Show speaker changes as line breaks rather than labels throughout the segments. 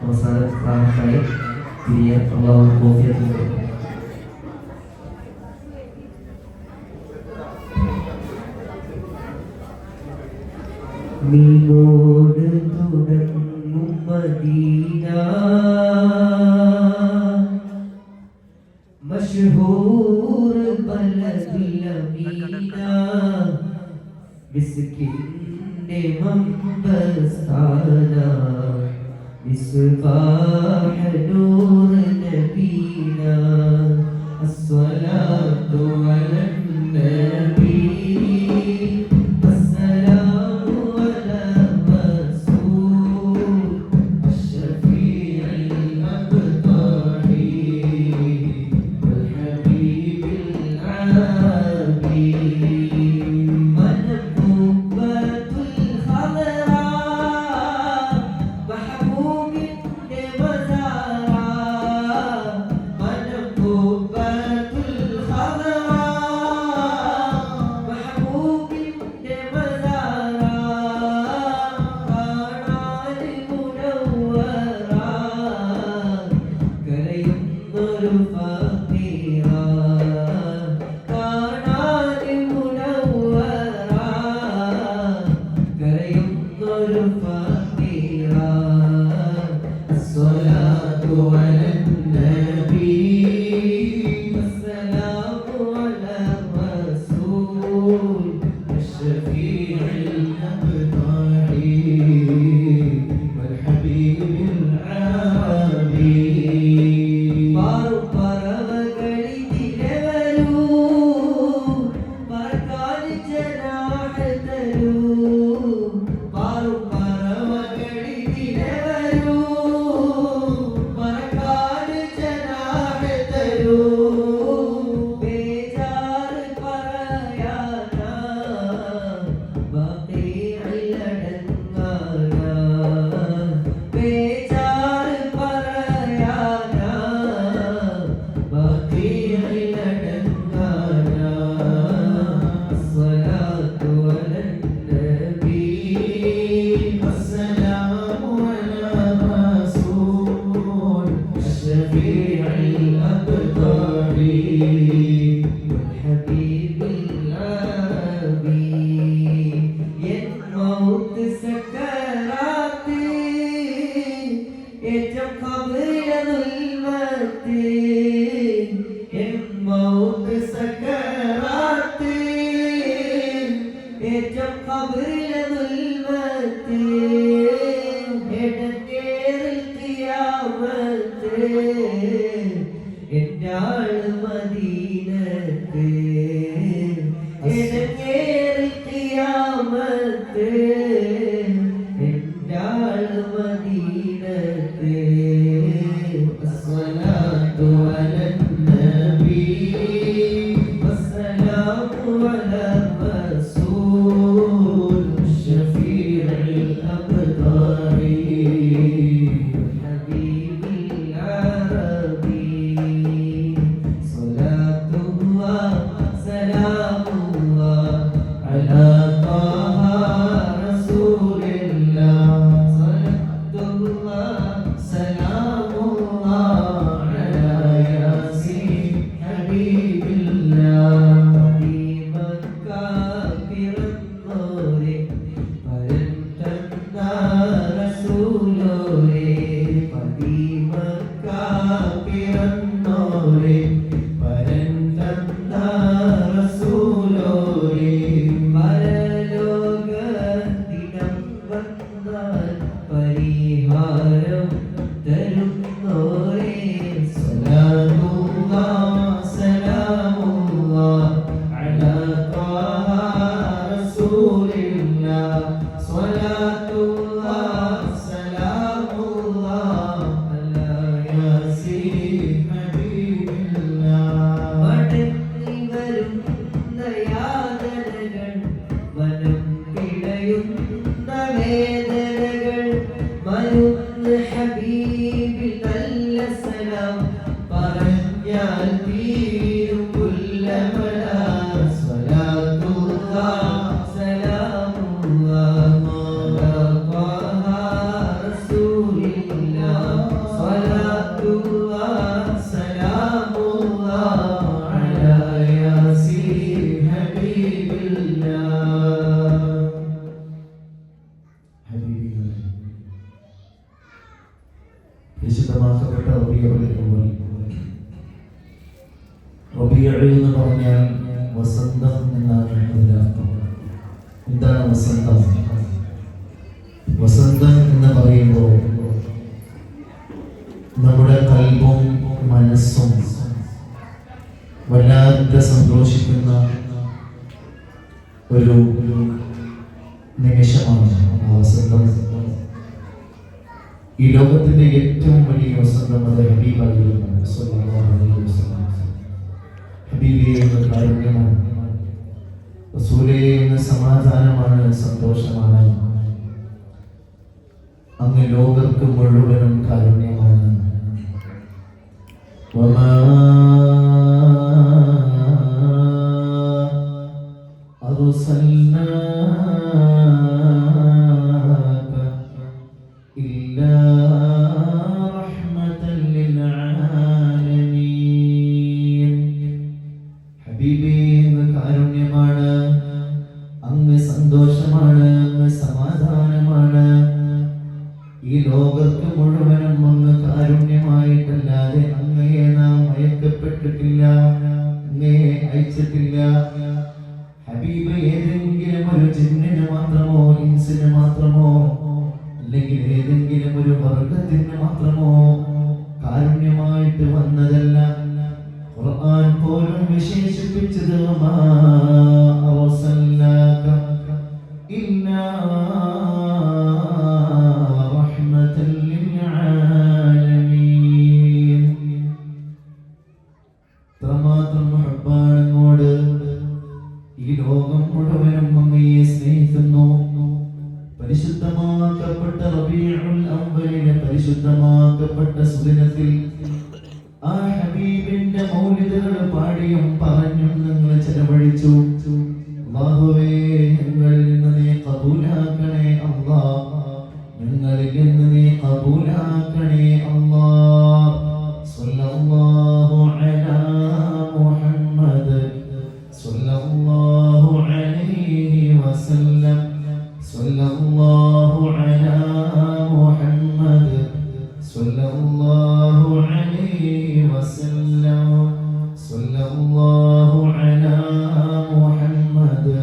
അവസാന സ്ഥാനത്തായി തിരിയാൻ അള്ളാഹു തൗഫീഖ് നൽകട്ടെ. നീങ്ങോട് തുടങ്ങും മദീന മശ്ഹൂർ ബലദിൽ അമീന മിസ്കിന്റെ മമ്പസ്ഥാന മിസ്ബാഹ് നൂർ നബീന അസ്സലാത്തു അലൻ നബി
വേദനകൾ മരുന്ന് പരിശുദ്ധമാക്കപ്പെട്ട റബീഉൽ അവ്വൽ. റബീഉ എന്ന് പറഞ്ഞാൽ വസന്തം എന്നാണ് അതിന്റെ അർത്ഥം. എന്താണ് വസന്തം? വസന്തം എന്ന് പറയുമ്പോൾ നമ്മുടെ കൽബും മനസ്സും വല്ലാതെ സന്തോഷിക്കുന്ന ഒരു നിമിഷമാണ് വസന്തം. ഈ ലോകത്തിന്റെ ഏറ്റവും വലിയ വസന്തം അത് ഹബീബായിരുന്നു സ്വല്ലല്ലാഹു അലൈഹി വസല്ലം. ഹബീബേ എന്ന കാരുണ്യമാണ്, റസൂലേ എന്ന സമാധാനമാണ്, സന്തോഷമാണ്. അങ്ങ് ലോകർക്ക് മുഴുവനും കാരുണ്യമാണ്. വമാ അർസൽനാക ഇല്ലാ റഹ്മതൻ ലിൽ ആലമീൻ. ഹബീബേ അങ്ങ് കാരുണ്യമാണ്, അങ്ങ് സന്തോഷമാണ്, അങ്ങ് സമാധാനമാണ്. ഈ ലോകർക്ക് മുഴുവനും അങ്ങ് കാരുണ്യമായിട്ടല്ലാതെ അങ്ങയെ നാം അയക്കപ്പെട്ടിട്ടില്ല, അങ്ങയെ അയച്ചിട്ടില്ല. ഹബീബ് ഏതെങ്കിലും ഒരു ജിന്നിന് മാത്രമോ ഇൻസിന് മാത്രമോ അല്ലെങ്കിൽ ഏതെങ്കിലും ഒരു വർഗത്തിന് മാത്രമോ കാരുണ്യമായിട്ട് വന്നതല്ല. ഖുർആൻ പോലും വിശേഷിപ്പിച്ചത് മാ അർസൽനാക ഇല്ലാ റഹ്മതൻ ലിൽ ആലമീൻ. ഇത്രമാത്രം ഹബ്ബാണ് അങ്ങോട്. ഈ ലോകം മുഴുവനും അങ്ങയെ സ്നേഹിക്കുന്നു. പരിശുദ്ധമാക്കപ്പെട്ട റബീഉൽ അവ്വലിലെ പരിശുദ്ധമാക്കപ്പെട്ട സുദിനത്തിൽ ആ ഹബീബിന്റെ മൗലിദുകൾ പാടിയും പറഞ്ഞും നിങ്ങൾ ചെലവഴിച്ചു. അല്ലാഹുവേ, ഞങ്ങളിൽ നിന്ന് നീ ഖബൂലാക്കണേ അല്ലാഹ്, ഞങ്ങളിൽ നിന്ന് നീ ഖബൂലാക്കണേ അല്ലാഹ്. സ്വല്ലല്ലാഹു അലാ മുഹമ്മദ് സ്വല്ലല്ലാഹു അലൈഹി വസല്ലം. സ്വല്ലല്ലാഹു അലാ മുഹമ്മദ് സ്വല്ലല്ലാഹു അലൈഹി വസല്ലം. സ്വല്ലല്ലാഹു അലാ മുഹമ്മദ്.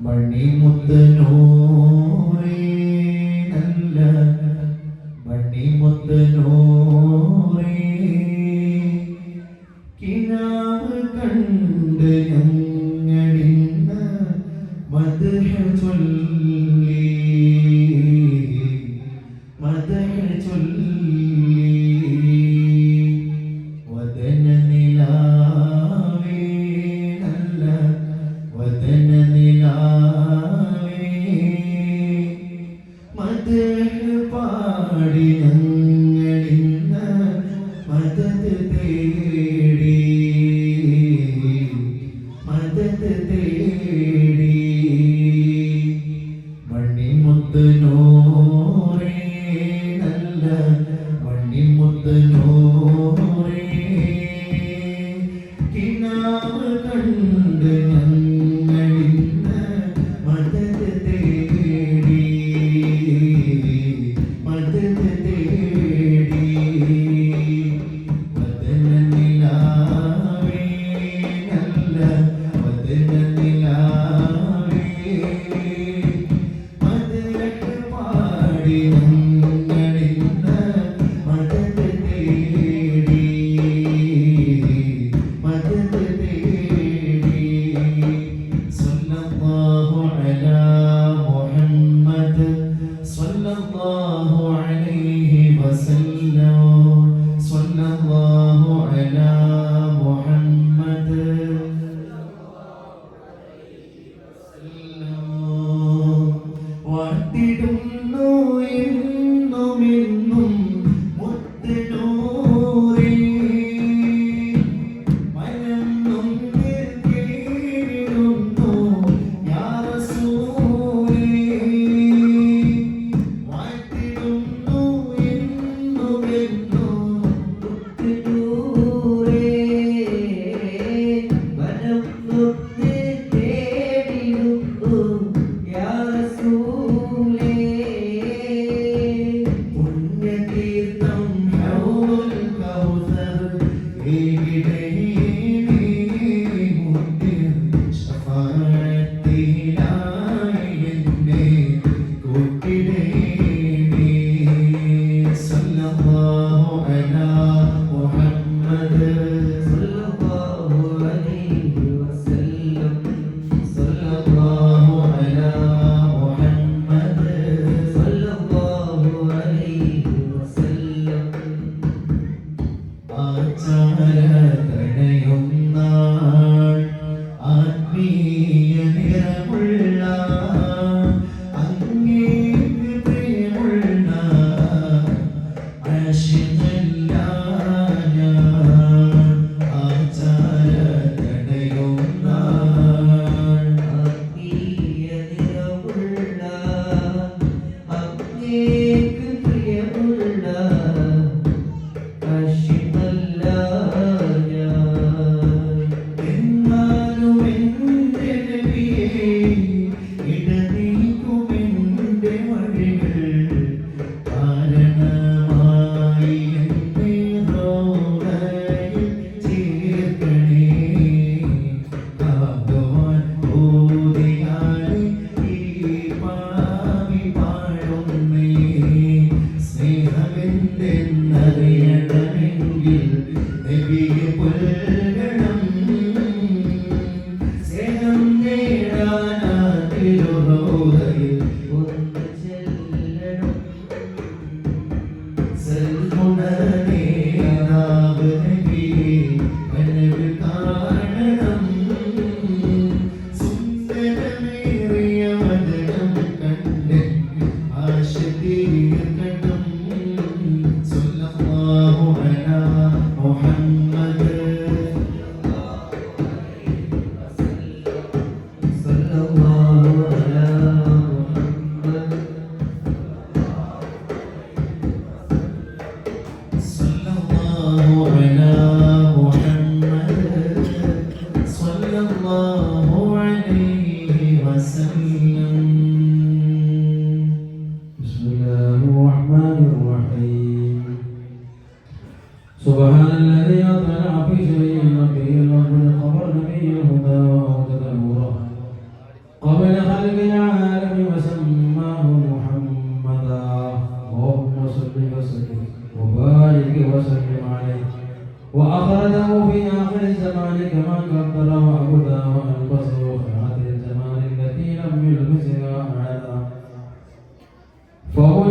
മണിമുത്ത് നൂറേ നല്ല മണിമുത്ത് നൂറേ, കിനാവ് കണ്ട് ഞങ്ങളിന്ന് മദ്ഹ് ചൊല്ലി, മദ്ഹ് ചൊല്ലി. വദന നിലാവേ നല്ല വദന നിലാവേ, മദ്ഹ് പാടി ഞങ്ങളിന്ന് മദദ് തേടി, മദദ് തേടി. മണിമുത്ത് നൂറേ നല്ല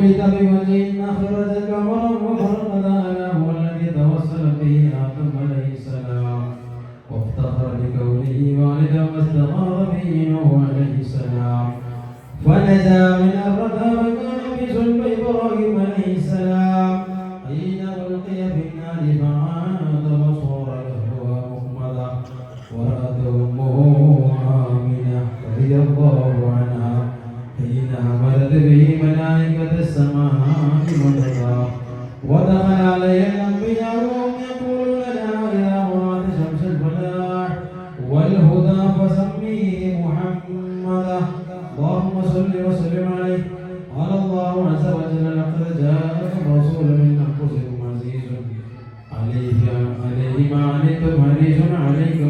بويت بوجه أخرج كمرا وفرقد على هو الذي توسل به آدم عليه السلام وافتخر بكونه والدا واستغاث به نوح عليه السلام فنجا من الردى وكان في صلب إبراهيم عليه السلام حين ألقي في النار فعاد وصار له مهمدا ورأته أمه آمنة رضي الله عنها حين أمرت به ملائكة السماء مددا ودخل عليه الأنبياء وهم يقولون لا إذا مراد شمس الفلاح والهدى فسميه محمدا اللهم صل وسلم عليه. قال الله عز وجل لقد جاءكم رسول من أنفسكم عزيز عليه ما عنتم حريص عليكم